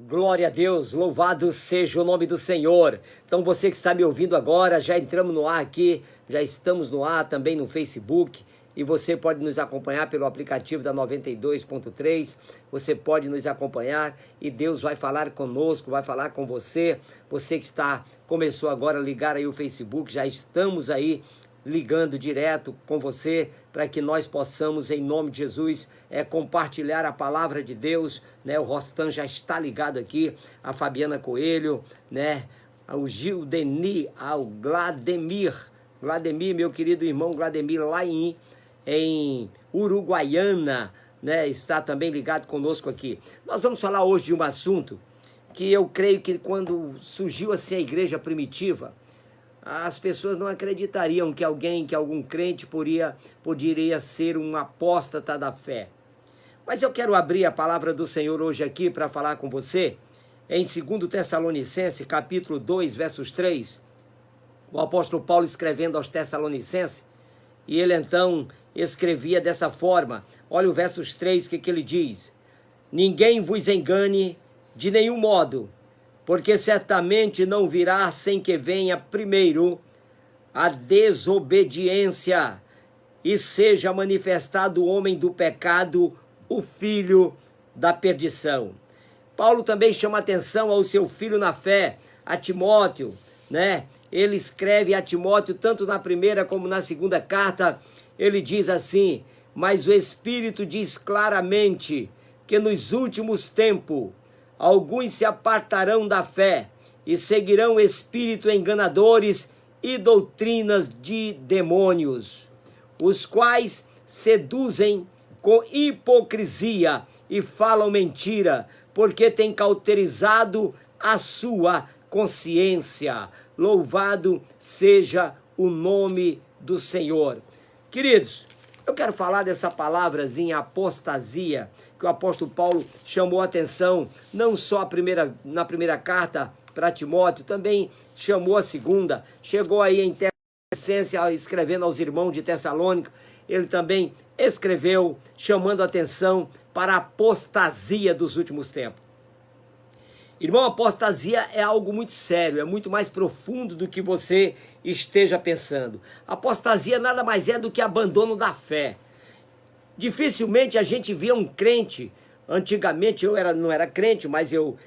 Glória a Deus, louvado seja o nome do Senhor. Então você que está me ouvindo agora, já entramos no ar aqui, já estamos no ar também no Facebook, e você pode nos acompanhar pelo aplicativo da 92.3, você pode nos acompanhar e Deus vai falar conosco, vai falar com você. Você que começou agora a ligar aí o Facebook, já estamos aí ligando direto com você, para que nós possamos, em nome de Jesus, compartilhar a palavra de Deus, né? O Rostan já está ligado aqui, a Fabiana Coelho, né? O Gil Deni, ao Glademir, meu querido irmão Glademir, lá em Uruguaiana, né? Está também ligado conosco aqui. Nós vamos falar hoje de um assunto que eu creio que quando surgiu assim a igreja primitiva, as pessoas não acreditariam que algum crente poderia ser um apóstata da fé. Mas eu quero abrir a palavra do Senhor hoje aqui para falar com você, em 2 Tessalonicenses, capítulo 2, versos 3, o apóstolo Paulo escrevendo aos Tessalonicenses, e ele então escrevia dessa forma. Olha o versos 3, que ele diz: ninguém vos engane de nenhum modo, porque certamente não virá sem que venha primeiro a desobediência e seja manifestado o homem do pecado, o filho da perdição. Paulo também chama atenção ao seu filho na fé, a Timóteo, né? Ele escreve a Timóteo tanto na primeira como na segunda carta. Ele diz assim: mas o Espírito diz claramente que nos últimos tempos alguns se apartarão da fé e seguirão espíritos enganadores e doutrinas de demônios, os quais seduzem com hipocrisia e falam mentira, porque têm cauterizado a sua consciência. Louvado seja o nome do Senhor. Queridos, eu quero falar dessa palavrazinha apostasia, que o apóstolo Paulo chamou a atenção, não só na primeira carta para Timóteo, também chamou a segunda, chegou aí em Tessalonicenses, escrevendo aos irmãos de Tessalônica, ele também escreveu, chamando a atenção para a apostasia dos últimos tempos. Irmão, apostasia é algo muito sério, é muito mais profundo do que você esteja pensando. Apostasia nada mais é do que abandono da fé. Dificilmente a gente via um crente, antigamente não era crente, mas eu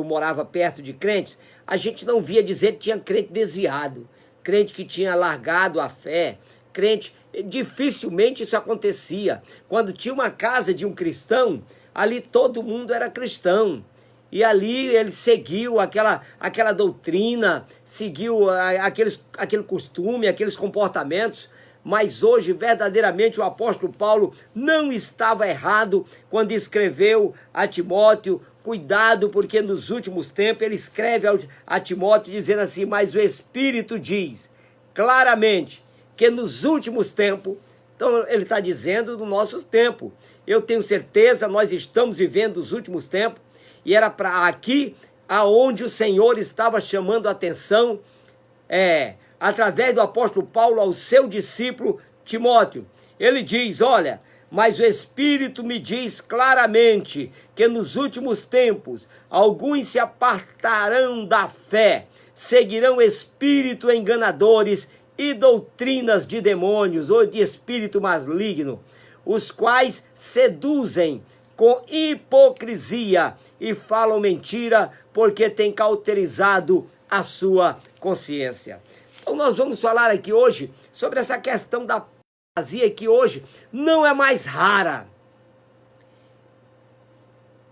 morava perto de crentes, a gente não via dizer que tinha crente desviado, crente que tinha largado a fé, crente, dificilmente isso acontecia. Quando tinha uma casa de um cristão, ali todo mundo era cristão. E ali ele seguiu aquela doutrina, seguiu aquele costume, aqueles comportamentos. Mas hoje, verdadeiramente, o apóstolo Paulo não estava errado quando escreveu a Timóteo: cuidado, porque nos últimos tempos, ele escreve a Timóteo dizendo assim: mas o Espírito diz claramente que nos últimos tempos, então ele está dizendo do nosso tempo. Eu tenho certeza, nós estamos vivendo os últimos tempos, e era para aqui aonde o Senhor estava chamando a atenção, através do apóstolo Paulo ao seu discípulo Timóteo. Ele diz: olha, mas o Espírito me diz claramente que nos últimos tempos alguns se apartarão da fé, seguirão espíritos enganadores e doutrinas de demônios ou de espírito maligno, os quais seduzem com hipocrisia e falam mentira, porque têm cauterizado a sua consciência. Então nós vamos falar aqui hoje sobre essa questão da apostasia, que hoje não é mais rara.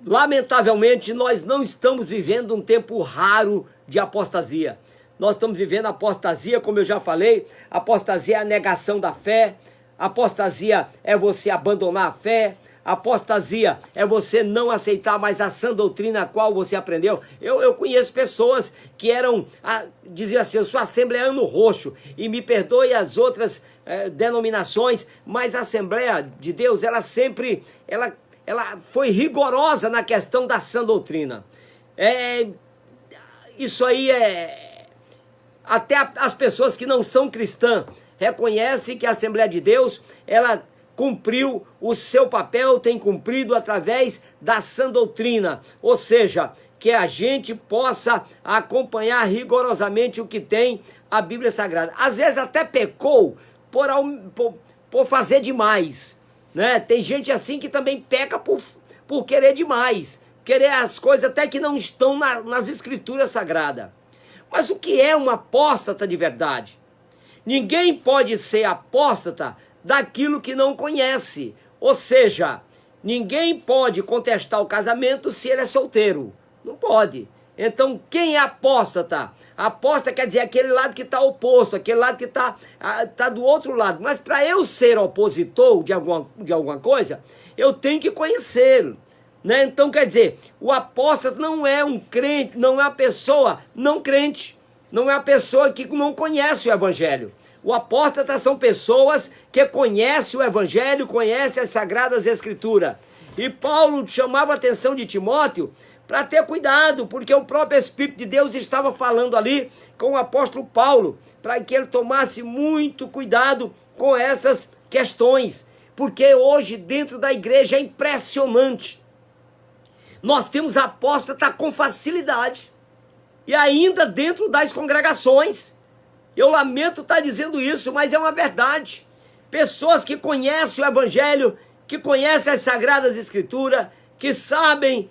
Lamentavelmente, nós não estamos vivendo um tempo raro de apostasia. Nós estamos vivendo apostasia, como eu já falei. Apostasia é a negação da fé. Apostasia é você abandonar a fé. Apostasia é você não aceitar mais a sã doutrina a qual você aprendeu. Eu conheço pessoas que diziam assim: eu sou assembleano roxo, e me perdoe as outras denominações, mas a Assembleia de Deus, ela sempre foi rigorosa na questão da sã doutrina. Isso aí até as pessoas que não são cristãs reconhecem que a Assembleia de Deus, ela cumpriu o seu papel, tem cumprido através da sã doutrina, ou seja, que a gente possa acompanhar rigorosamente o que tem a Bíblia Sagrada. Às vezes até pecou por fazer demais, né? Tem gente assim que também peca por querer demais, querer as coisas até que não estão nas Escrituras Sagradas. Mas o que é um apóstata de verdade? Ninguém pode ser apóstata daquilo que não conhece. Ou seja, ninguém pode contestar o casamento se ele é solteiro. Não pode. Então, quem é apóstata? Apóstata quer dizer aquele lado que está oposto, aquele lado que está do outro lado. Mas para eu ser opositor de alguma coisa, eu tenho que conhecer. Né? Então, quer dizer, o apóstata não é um crente, não é uma pessoa não crente, não é uma pessoa que não conhece o evangelho. O apóstata são pessoas que conhecem o evangelho, conhecem as sagradas escrituras. E Paulo chamava a atenção de Timóteo para ter cuidado, porque o próprio Espírito de Deus estava falando ali com o apóstolo Paulo, para que ele tomasse muito cuidado com essas questões, porque hoje dentro da igreja é impressionante. Nós temos apóstata com facilidade, e ainda dentro das congregações. Eu lamento estar dizendo isso, mas é uma verdade. Pessoas que conhecem o evangelho, que conhecem as sagradas escrituras, que sabem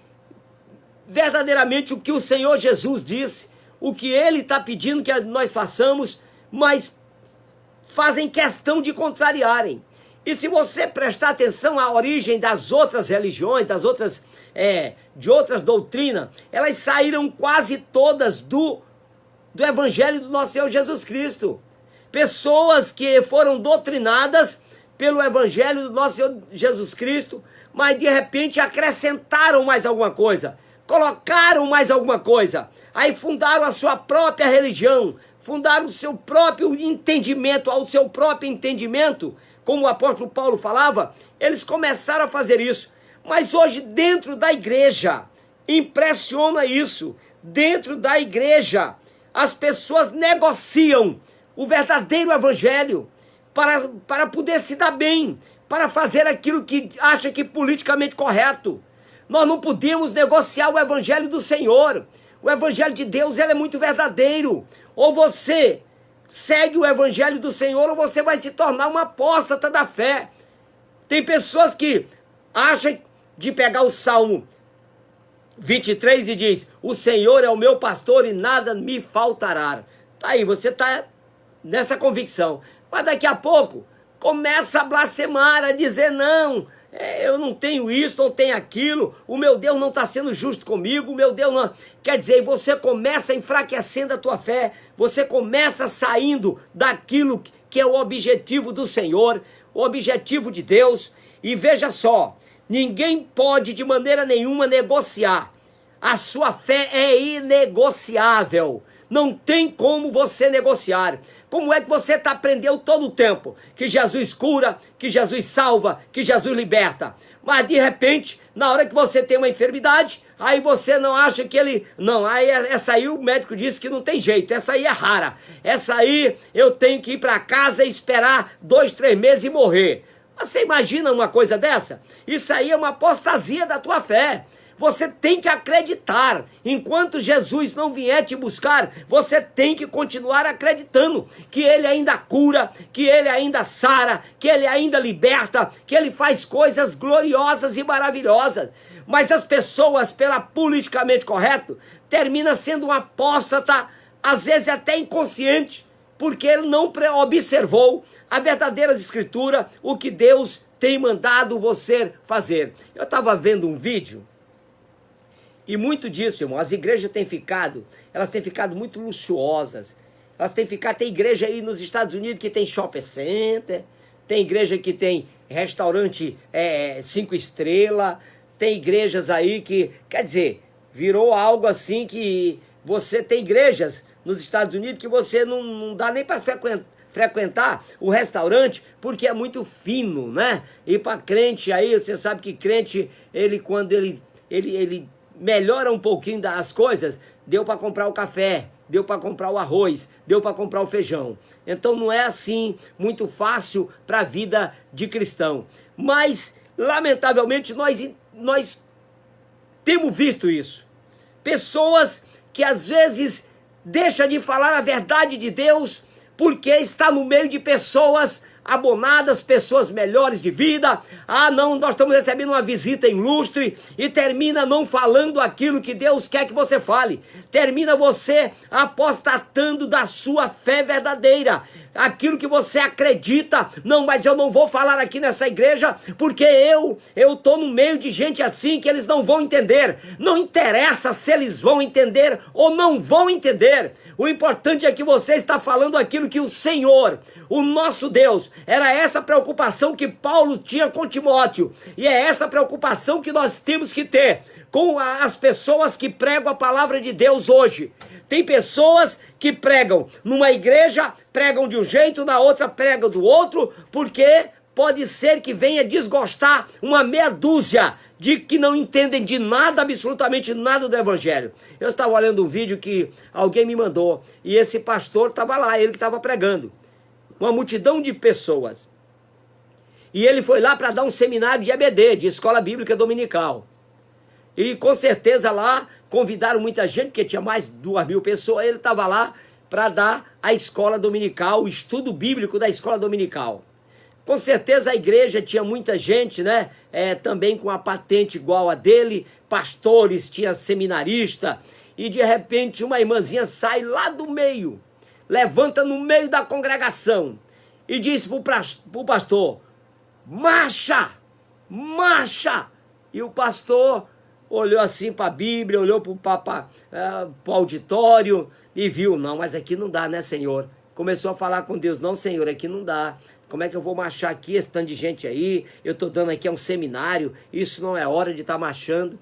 verdadeiramente o que o Senhor Jesus disse, o que ele está pedindo que nós façamos, mas fazem questão de contrariarem. E se você prestar atenção à origem das outras religiões, de outras doutrinas, elas saíram quase todas do evangelho do nosso Senhor Jesus Cristo. Pessoas que foram doutrinadas pelo evangelho do nosso Senhor Jesus Cristo, mas de repente acrescentaram mais alguma coisa, colocaram mais alguma coisa, aí fundaram a sua própria religião, fundaram o seu próprio entendimento, ao seu próprio entendimento, como o apóstolo Paulo falava, eles começaram a fazer isso. Mas hoje dentro da igreja, impressiona isso, dentro da igreja, as pessoas negociam o verdadeiro evangelho para poder se dar bem, para fazer aquilo que acha que é politicamente correto. Nós não podemos negociar o evangelho do Senhor. O evangelho de Deus ele é muito verdadeiro. Ou você segue o evangelho do Senhor, ou você vai se tornar uma apóstata da fé. Tem pessoas que acham de pegar o Salmo 23 e diz: o Senhor é o meu pastor e nada me faltará. Tá aí, você está nessa convicção. Mas daqui a pouco começa a blasfemar, a dizer: não, eu não tenho isso, não tenho aquilo, o meu Deus não está sendo justo comigo, o meu Deus não... Quer dizer, você começa enfraquecendo a tua fé, você começa saindo daquilo que é o objetivo do Senhor, o objetivo de Deus. E veja só, ninguém pode de maneira nenhuma negociar. A sua fé é inegociável. Não tem como você negociar. Como é que você aprendeu todo o tempo que Jesus cura, que Jesus salva, que Jesus liberta? Mas de repente, na hora que você tem uma enfermidade, aí você não acha que ele... Não, aí essa aí o médico disse que não tem jeito, essa aí é rara. Essa aí eu tenho que ir para casa e esperar 2, 3 meses e morrer. Você imagina uma coisa dessa? Isso aí é uma apostasia da tua fé. Você tem que acreditar. Enquanto Jesus não vier te buscar, você tem que continuar acreditando que ele ainda cura, que ele ainda sara, que ele ainda liberta, que ele faz coisas gloriosas e maravilhosas. Mas as pessoas, pela politicamente correto, terminam sendo um apóstata, às vezes até inconsciente, porque ele não observou a verdadeira escritura, o que Deus tem mandado você fazer. Eu estava vendo um vídeo, e muito disso, irmão, as igrejas elas têm ficado muito luxuosas. Elas têm ficado, tem igreja aí nos Estados Unidos que tem shopping center, tem igreja que tem restaurante 5 estrelas, tem igrejas aí que, quer dizer, virou algo assim que você tem igrejas nos Estados Unidos que você não dá nem para frequentar o restaurante, porque é muito fino, né? E para crente aí, você sabe que crente, quando ele melhora um pouquinho das coisas, deu para comprar o café, deu para comprar o arroz, deu para comprar o feijão. Então não é assim muito fácil para a vida de cristão. Mas, lamentavelmente, nós temos visto isso. Pessoas que às vezes deixam de falar a verdade de Deus porque está no meio de pessoas abonadas, pessoas melhores de vida. Ah, não, nós estamos recebendo uma visita ilustre, e termina não falando aquilo que Deus quer que você fale. Termina você apostatando da sua fé verdadeira, aquilo que você acredita. Não, mas eu não vou falar aqui nessa igreja porque eu estou no meio de gente assim que eles não vão entender. Não interessa se eles vão entender ou não vão entender. O importante é que você está falando aquilo que o Senhor, o nosso Deus, era essa preocupação que Paulo tinha com Timóteo, e é essa preocupação que nós temos que ter com as pessoas que pregam a palavra de Deus hoje. Tem pessoas que pregam numa igreja, pregam de um jeito, na outra pregam do outro, porque pode ser que venha desgostar uma meia dúzia de que não entendem de nada, absolutamente nada do evangelho. Eu estava olhando um vídeo que alguém me mandou, e esse pastor estava lá, ele que estava pregando. Uma multidão de pessoas. E ele foi lá para dar um seminário de EBD, de Escola Bíblica Dominical. E com certeza lá convidaram muita gente, porque tinha mais de 2.000 pessoas. Ele estava lá para dar a escola dominical, o estudo bíblico da escola dominical. Com certeza a igreja tinha muita gente, né? Também com a patente igual a dele, pastores, tinha seminarista. E de repente uma irmãzinha sai lá do meio, levanta no meio da congregação e diz para o pastor: marcha, marcha. E o pastor olhou assim para a Bíblia, olhou para o auditório e viu: não, mas aqui não dá, né, Senhor? Começou a falar com Deus: não, Senhor, aqui não dá. Como é que eu vou marchar aqui, esse tanto de gente aí? Eu estou dando aqui um seminário, isso não é hora de estar marchando.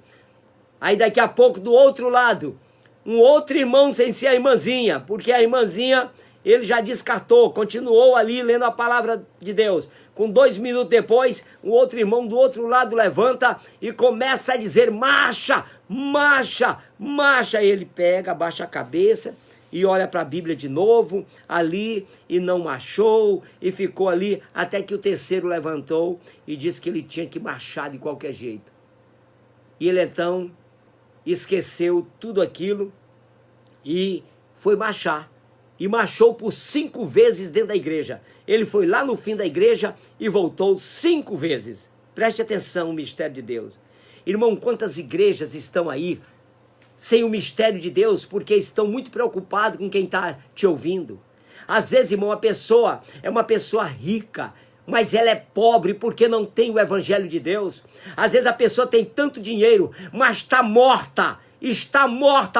Aí daqui a pouco, do outro lado, um outro irmão sem ser a irmãzinha, porque a irmãzinha ele já descartou, continuou ali lendo a palavra de Deus. Com 2 minutos depois, um outro irmão do outro lado levanta e começa a dizer: marcha, marcha, marcha. Ele pega, abaixa a cabeça e olha para a Bíblia de novo, ali, e não marchou, e ficou ali, até que o terceiro levantou e disse que ele tinha que marchar de qualquer jeito. E ele então esqueceu tudo aquilo e foi marchar. E marchou por 5 vezes dentro da igreja. Ele foi lá no fim da igreja e voltou 5 vezes. Preste atenção no mistério de Deus. Irmão, quantas igrejas estão aí sem o mistério de Deus, porque estão muito preocupados com quem está te ouvindo. Às vezes, irmão, a pessoa é uma pessoa rica, mas ela é pobre porque não tem o evangelho de Deus. Às vezes a pessoa tem tanto dinheiro, mas está morta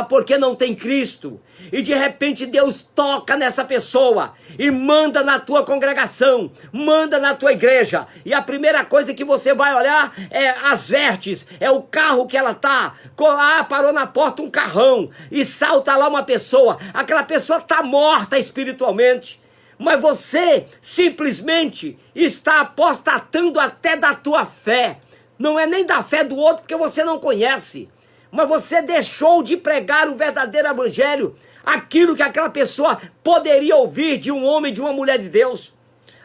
porque não tem Cristo. E de repente Deus toca nessa pessoa e manda na tua congregação, manda na tua igreja, e a primeira coisa que você vai olhar é as vestes, é o carro que ela tá. Parou na porta um carrão e salta lá uma pessoa. Aquela pessoa está morta espiritualmente, mas você simplesmente está apostatando até da tua fé. Não é nem da fé do outro, porque você não conhece, mas você deixou de pregar o verdadeiro evangelho, aquilo que aquela pessoa poderia ouvir de um homem, de uma mulher de Deus.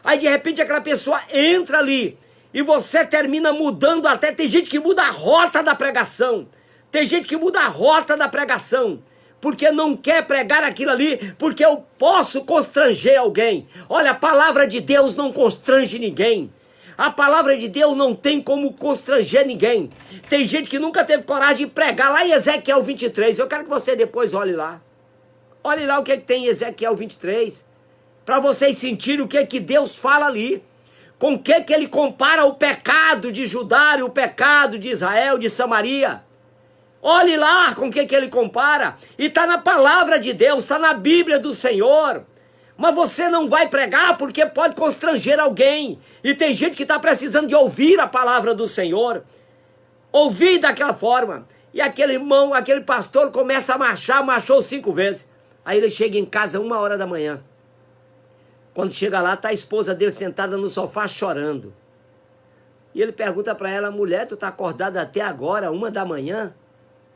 Aí de repente aquela pessoa entra ali e você termina mudando até. Tem gente que muda a rota da pregação. Tem gente que muda a rota da pregação porque não quer pregar aquilo ali, porque eu posso constranger alguém. Olha, a palavra de Deus não constrange ninguém. A palavra de Deus não tem como constranger ninguém. Tem gente que nunca teve coragem de pregar lá em Ezequiel 23. Eu quero que você depois olhe lá. Olhe lá o que tem em Ezequiel 23. Para vocês sentirem o que Deus fala ali. Com o que ele compara o pecado de Judá e o pecado de Israel, de Samaria. Olhe lá com o que ele compara. E está na palavra de Deus, está na Bíblia do Senhor. Mas você não vai pregar porque pode constranger alguém. E tem gente que está precisando de ouvir a palavra do Senhor. Ouvir daquela forma. E aquele irmão, aquele pastor começa a marchar, marchou 5 vezes. Aí ele chega em casa 1h da manhã. Quando chega lá, está a esposa dele sentada no sofá chorando. E ele pergunta para ela: mulher, tu está acordada até agora, 1h da manhã?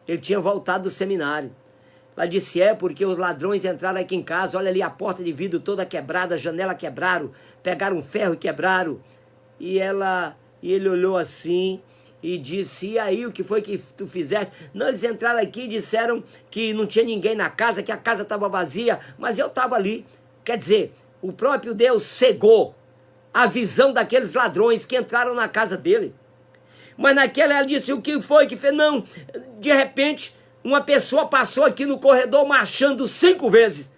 Ele tinha voltado do seminário. Ela disse, porque os ladrões entraram aqui em casa, olha ali a porta de vidro toda quebrada, a janela quebraram, pegaram um ferro e quebraram. E ele olhou assim e disse, e aí, o que foi que tu fizeste? Não, eles entraram aqui e disseram que não tinha ninguém na casa, que a casa estava vazia, mas eu estava ali. Quer dizer, o próprio Deus cegou a visão daqueles ladrões que entraram na casa dele. Mas naquela ela disse, o que foi que fez? Não, de repente, uma pessoa passou aqui no corredor marchando 5 vezes.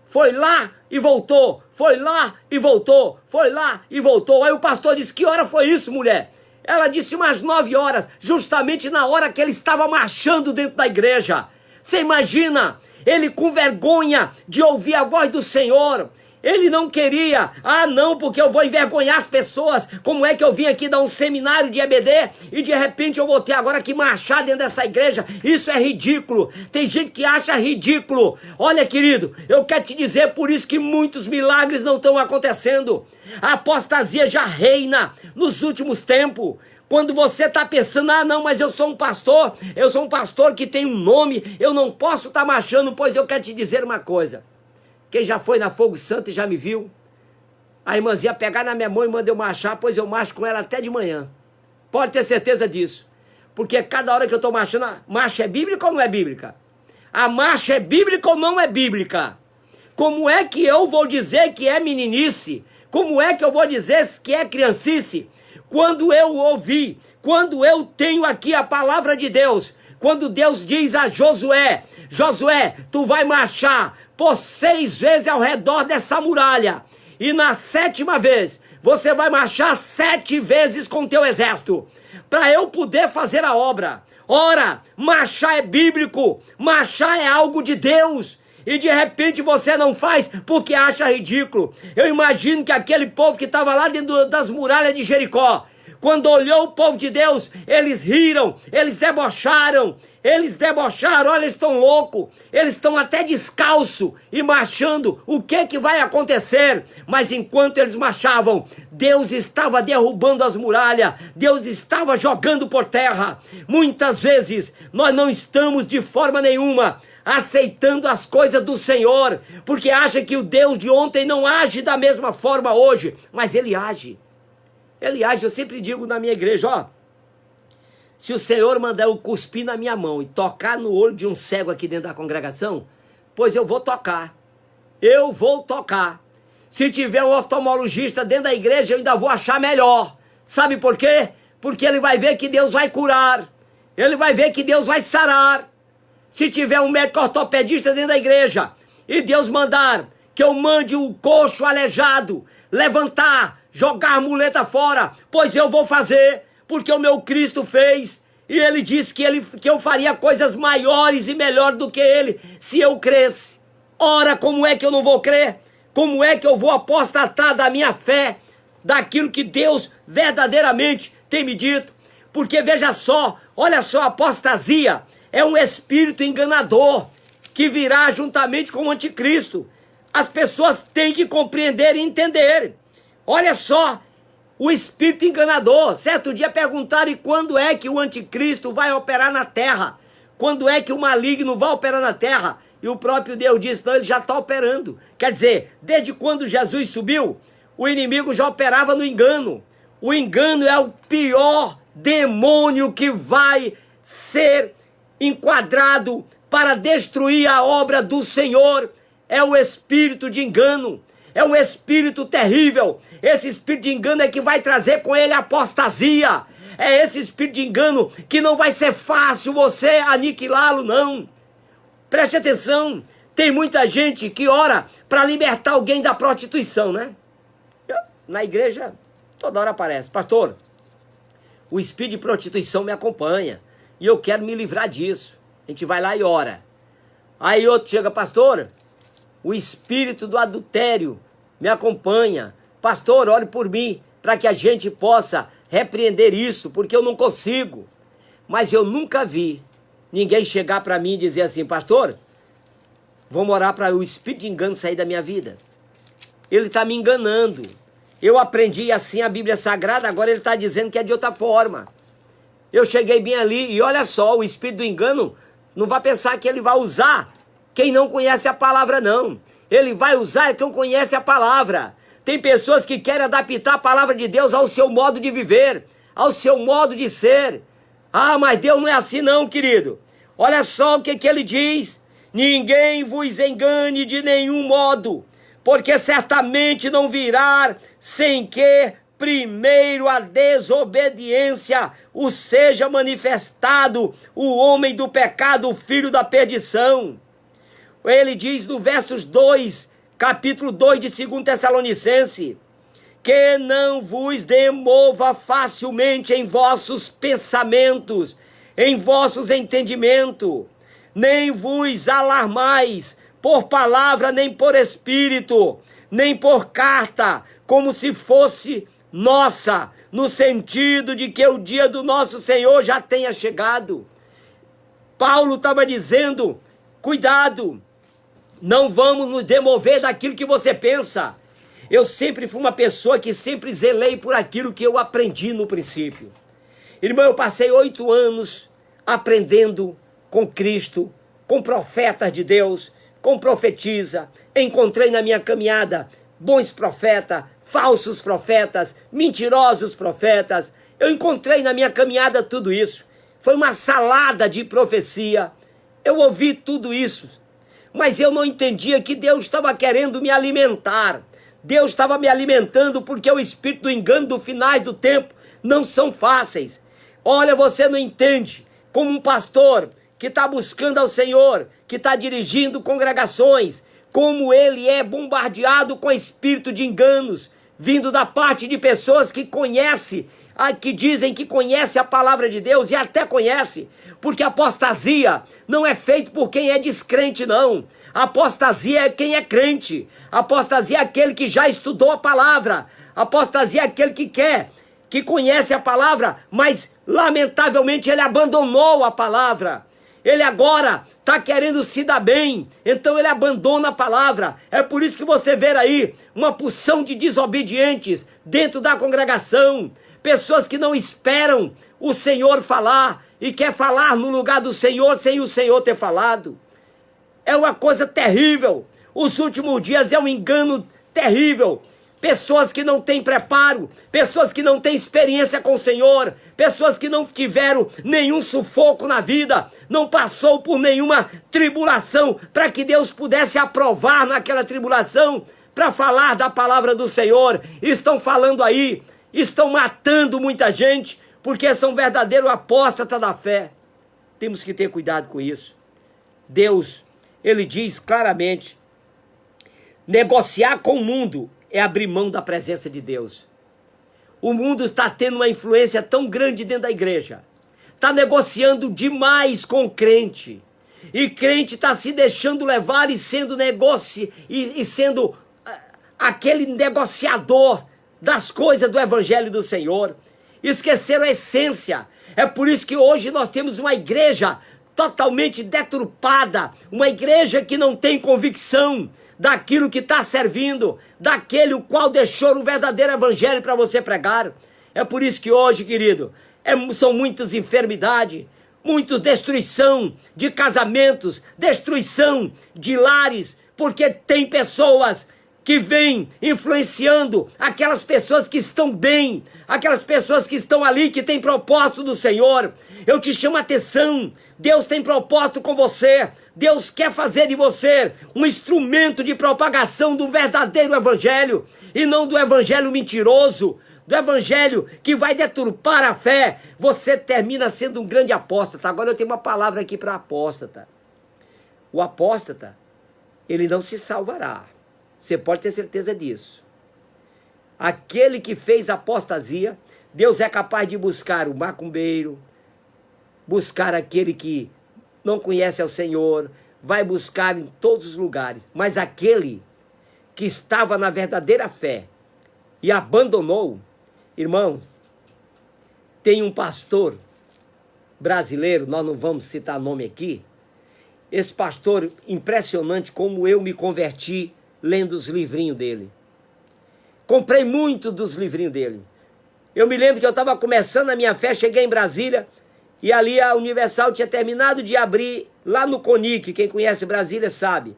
Foi lá e voltou, foi lá e voltou, foi lá e voltou. Aí o pastor disse, que hora foi isso, mulher? Ela disse umas 9 horas, justamente na hora que ele estava marchando dentro da igreja. Você imagina, ele com vergonha de ouvir a voz do Senhor. Ele não queria, não, porque eu vou envergonhar as pessoas. Como é que eu vim aqui dar um seminário de EBD e de repente eu vou ter agora que marchar dentro dessa igreja? Isso é ridículo. Tem gente que acha ridículo. Olha, querido, eu quero te dizer por isso que muitos milagres não estão acontecendo. A apostasia já reina nos últimos tempos. Quando você está pensando, não, mas eu sou um pastor que tem um nome, eu não posso estar marchando, pois eu quero te dizer uma coisa. Quem já foi na Fogo Santo e já me viu, a irmãzinha pegar na minha mão e manda eu marchar, pois eu marcho com ela até de manhã. Pode ter certeza disso. Porque cada hora que eu estou marchando, a marcha é bíblica ou não é bíblica? A marcha é bíblica ou não é bíblica? Como é que eu vou dizer que é meninice? Como é que eu vou dizer que é criancice? Quando eu ouvi, quando eu tenho aqui a palavra de Deus, quando Deus diz a Josué, Josué, tu vai marchar por 6 vezes ao redor dessa muralha, e na 7ª vez, você vai marchar 7 vezes com teu exército, para eu poder fazer a obra. Ora, marchar é bíblico, marchar é algo de Deus, e de repente você não faz porque acha ridículo. Eu imagino que aquele povo que estava lá dentro das muralhas de Jericó, quando olhou o povo de Deus, eles riram, eles debocharam, olha, eles estão loucos, eles estão até descalço e marchando, o que vai acontecer? Mas enquanto eles marchavam, Deus estava derrubando as muralhas, Deus estava jogando por terra. Muitas vezes, nós não estamos de forma nenhuma aceitando as coisas do Senhor, porque acha que o Deus de ontem não age da mesma forma hoje, mas Ele age. Ele age. Eu sempre digo na minha igreja, se o Senhor mandar eu cuspir na minha mão e tocar no olho de um cego aqui dentro da congregação, pois eu vou tocar. Eu vou tocar. Se tiver um oftalmologista dentro da igreja, eu ainda vou achar melhor. Sabe por quê? Porque ele vai ver que Deus vai curar. Ele vai ver que Deus vai sarar. Se tiver um médico ortopedista dentro da igreja e Deus mandar que eu mande o coxo aleijado levantar, jogar a muleta fora, pois eu vou fazer, porque o meu Cristo fez, e Ele disse que eu faria coisas maiores e melhores do que Ele, se eu cresce. Ora, como é que eu não vou crer? Como é que eu vou apostatar da minha fé, daquilo que Deus verdadeiramente tem me dito? Porque veja só, olha só, a apostasia é um espírito enganador, que virá juntamente com o anticristo. As pessoas têm que compreender e entender. Olha só, o espírito enganador. Certo dia perguntaram, e quando é que o anticristo vai operar na terra? Quando é que o maligno vai operar na terra? E o próprio Deus disse, não, ele já está operando. Quer dizer, desde quando Jesus subiu, o inimigo já operava no engano. O engano é o pior demônio que vai ser enquadrado para destruir a obra do Senhor. É o espírito de engano. É um espírito terrível. Esse espírito de engano é que vai trazer com ele apostasia. É esse espírito de engano que não vai ser fácil você aniquilá-lo, não. Preste atenção. Tem muita gente que ora para libertar alguém da prostituição, né? Na igreja, toda hora aparece. Pastor, o espírito de prostituição me acompanha. E eu quero me livrar disso. A gente vai lá e ora. Aí outro chega, pastor, o espírito do adultério me acompanha. Pastor, ore por mim, para que a gente possa repreender isso, porque eu não consigo. Mas eu nunca vi ninguém chegar para mim e dizer assim, pastor, vamos orar para o espírito de engano sair da minha vida. Ele está me enganando. Eu aprendi assim a Bíblia Sagrada, agora ele está dizendo que é de outra forma. Eu cheguei bem ali e olha só, o espírito do engano não vai pensar que ele vai usar quem não conhece a palavra, não. Ele vai usar quem conhece a palavra. Tem pessoas que querem adaptar a palavra de Deus ao seu modo de viver, ao seu modo de ser. Ah, mas Deus não é assim não, querido. Olha só o que ele diz. Ninguém vos engane de nenhum modo, porque certamente não virá sem que primeiro a desobediência o seja manifestado o homem do pecado, o filho da perdição. Ele diz no versos 2, capítulo 2 de 2 Tessalonicenses, que não vos demova facilmente em vossos pensamentos, em vossos entendimentos, nem vos alarmais por palavra, nem por espírito, nem por carta, como se fosse nossa, no sentido de que o dia do nosso Senhor já tenha chegado. Paulo estava dizendo, cuidado, não vamos nos demover daquilo que você pensa. Eu sempre fui uma pessoa que sempre zelei por aquilo que eu aprendi no princípio. Irmão, eu passei 8 anos aprendendo com Cristo, com profetas de Deus, com profetisa. Encontrei na minha caminhada bons profetas, falsos profetas, mentirosos profetas. Eu encontrei na minha caminhada tudo isso. Foi uma salada de profecia. Eu ouvi tudo isso, mas eu não entendia que Deus estava querendo me alimentar. Deus estava me alimentando porque o espírito do engano do final do tempo não são fáceis. Olha, você não entende como um pastor que está buscando ao Senhor, que está dirigindo congregações, como ele é bombardeado com espírito de enganos, vindo da parte de pessoas que conhecem, que dizem que conhecem a palavra de Deus e até conhecem, porque apostasia não é feito por quem é descrente, não. Apostasia é quem é crente. Apostasia é aquele que já estudou a palavra. Apostasia é aquele que quer, que conhece a palavra, mas lamentavelmente ele abandonou a palavra. Ele agora está querendo se dar bem, então ele abandona a palavra. É por isso que você vê aí uma porção de desobedientes dentro da congregação. Pessoas que não esperam o Senhor falar e quer falar no lugar do Senhor sem o Senhor ter falado. É uma coisa terrível. Os últimos dias é um engano terrível. Pessoas que não têm preparo, pessoas que não têm experiência com o Senhor, pessoas que não tiveram nenhum sufoco na vida, não passou por nenhuma tribulação para que Deus pudesse aprovar naquela tribulação para falar da palavra do Senhor. Estão falando aí, estão matando muita gente porque são verdadeiros apóstatas da fé. Temos que ter cuidado com isso. Deus, ele diz claramente, negociar com o mundo é abrir mão da presença de Deus. O mundo está tendo uma influência tão grande dentro da igreja. Está negociando demais com o crente. E crente está se deixando levar e sendo sendo aquele negociador das coisas do evangelho do Senhor. Esqueceram a essência. É por isso que hoje nós temos uma igreja totalmente deturpada. Uma igreja que não tem convicção daquilo que está servindo, daquele o qual deixou o verdadeiro evangelho para você pregar. É por isso que hoje, querido, são muitas enfermidades, muita destruição de casamentos, destruição de lares, porque tem pessoas que vêm influenciando aquelas pessoas que estão bem, aquelas pessoas que estão ali, que têm propósito do Senhor. Eu te chamo a atenção, Deus tem propósito com você. Deus quer fazer de você um instrumento de propagação do verdadeiro evangelho, e não do evangelho mentiroso, do evangelho que vai deturpar a fé. Você termina sendo um grande apóstata. Agora eu tenho uma palavra aqui para apóstata. O apóstata, ele não se salvará. Você pode ter certeza disso. Aquele que fez apostasia, Deus é capaz de buscar o macumbeiro, buscar aquele que não conhece ao Senhor, vai buscar em todos os lugares. Mas aquele que estava na verdadeira fé e abandonou, irmão, tem um pastor brasileiro, nós não vamos citar nome aqui, esse pastor, impressionante como eu me converti lendo os livrinhos dele. Comprei muito dos livrinhos dele. Eu me lembro que eu estava começando a minha fé, cheguei em Brasília, e ali a Universal tinha terminado de abrir lá no Conic, quem conhece Brasília sabe.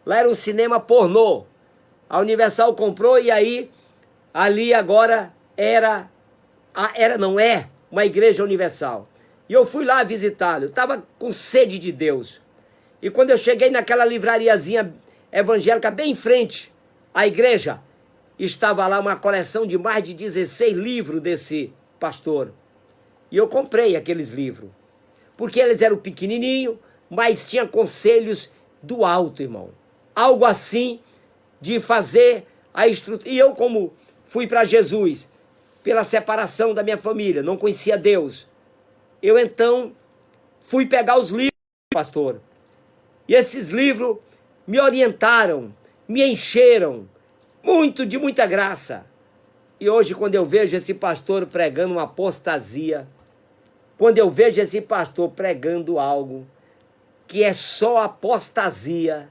Lá era um cinema pornô. A Universal comprou e aí, ali agora não é uma igreja universal. E eu fui lá visitá-lo, eu estava com sede de Deus. E quando eu cheguei naquela livrariazinha evangélica bem em frente à igreja, estava lá uma coleção de mais de 16 livros desse pastor. E eu comprei aqueles livros, porque eles eram pequenininhos, mas tinha conselhos do alto, irmão. Algo assim de fazer a estrutura. E eu, como fui para Jesus, pela separação da minha família, não conhecia Deus, eu então fui pegar os livros, pastor. E esses livros me orientaram, me encheram de muita graça. E hoje, quando eu vejo esse pastor pregando uma apostasia, quando eu vejo esse pastor pregando algo que é só apostasia,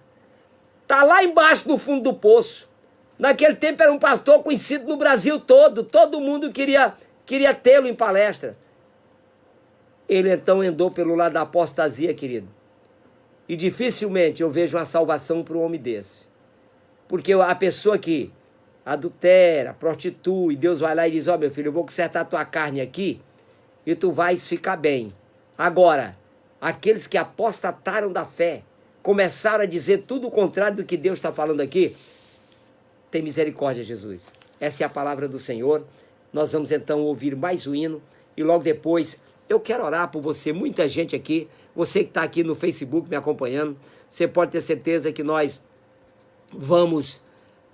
tá lá embaixo no fundo do poço. Naquele tempo era um pastor conhecido no Brasil todo mundo queria tê-lo em palestra. Ele então andou pelo lado da apostasia, querido. E dificilmente eu vejo uma salvação para um homem desse. Porque a pessoa que adultera, prostitui, Deus vai lá e diz, ó, meu filho, eu vou consertar a tua carne aqui e tu vais ficar bem. Agora, aqueles que apostataram da fé, começaram a dizer tudo o contrário do que Deus está falando aqui, tem misericórdia, Jesus. Essa é a palavra do Senhor. Nós vamos então ouvir mais um hino e logo depois eu quero orar por você, muita gente aqui, você que está aqui no Facebook me acompanhando, você pode ter certeza que nós vamos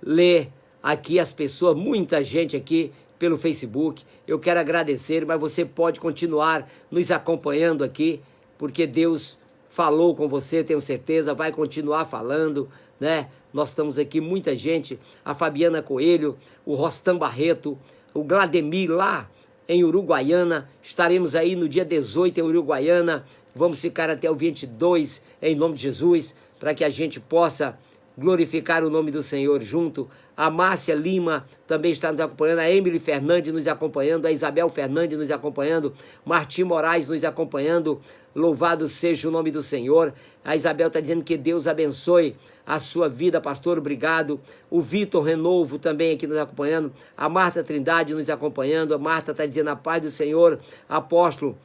ler aqui as pessoas, muita gente aqui pelo Facebook. Eu quero agradecer, mas você pode continuar nos acompanhando aqui, porque Deus falou com você, tenho certeza, vai continuar falando, né? Nós estamos aqui, muita gente, a Fabiana Coelho, o Rostam Barreto, o Glademir lá em Uruguaiana, estaremos aí no dia 18 em Uruguaiana, vamos ficar até o 22 em nome de Jesus, para que a gente possa glorificar o nome do Senhor junto. A Márcia Lima também está nos acompanhando, a Emily Fernandes nos acompanhando, a Isabel Fernandes nos acompanhando, Martim Moraes nos acompanhando, louvado seja o nome do Senhor. A Isabel está dizendo que Deus abençoe a sua vida, pastor, obrigado. O Vitor Renovo também aqui nos acompanhando, a Marta Trindade nos acompanhando, a Marta está dizendo a paz do Senhor, apóstolo,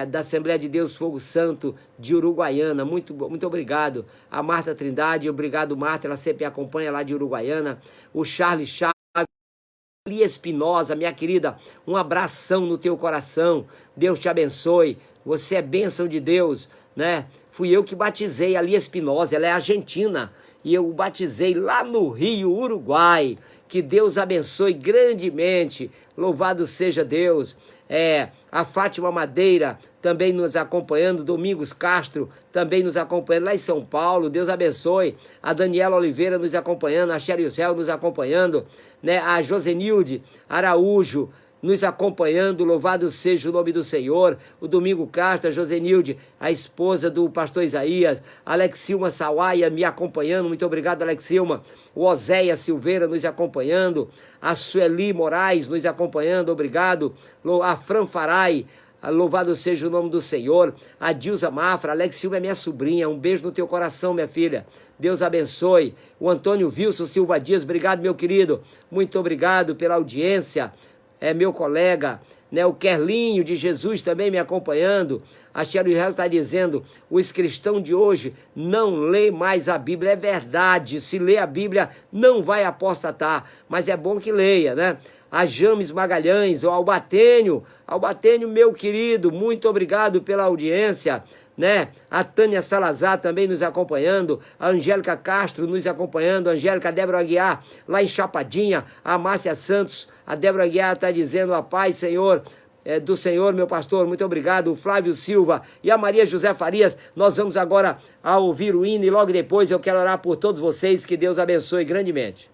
da Assembleia de Deus Fogo Santo de Uruguaiana, muito obrigado. A Marta Trindade, obrigado Marta, ela sempre acompanha lá de Uruguaiana. O Charles Chaves, Lia Espinosa, minha querida, um abração no teu coração, Deus te abençoe, você é bênção de Deus, né? Fui eu que batizei a Lia Espinosa, ela é argentina, e eu o batizei lá no Rio, Uruguai. Que Deus abençoe grandemente, louvado seja Deus. A Fátima Madeira também nos acompanhando, Domingos Castro também nos acompanhando lá em São Paulo, Deus abençoe. A Daniela Oliveira nos acompanhando, a Cheryl Cel nos acompanhando, né? A Josenilde Araújo nos acompanhando, louvado seja o nome do Senhor. O Domingo Castro, a Josenilde, a esposa do pastor Isaías, a Alexilma Sawaia me acompanhando, muito obrigado Alexilma. O Oséia Silveira nos acompanhando, a Sueli Moraes nos acompanhando, obrigado. A Fran Farai, louvado seja o nome do Senhor. A Dilza Mafra, a Alexilma é minha sobrinha, um beijo no teu coração, minha filha. Deus abençoe. O Antônio Wilson Silva Dias, obrigado meu querido, muito obrigado pela audiência. Meu colega, né? O Kerlinho de Jesus também me acompanhando. A Cheryl Real está dizendo, os cristãos de hoje não lê mais a Bíblia. É verdade, se lê a Bíblia não vai apostatar, mas é bom que leia, né? A James Magalhães, o Albatênio, meu querido, muito obrigado pela audiência, né? A Tânia Salazar também nos acompanhando, a Angélica Castro nos acompanhando, a Angélica, a Débora Aguiar lá em Chapadinha, a Márcia Santos, a Débora Aguiar está dizendo a paz, Senhor, do Senhor, meu pastor, muito obrigado. O Flávio Silva e a Maria José Farias, nós vamos agora a ouvir o hino e logo depois eu quero orar por todos vocês, que Deus abençoe grandemente.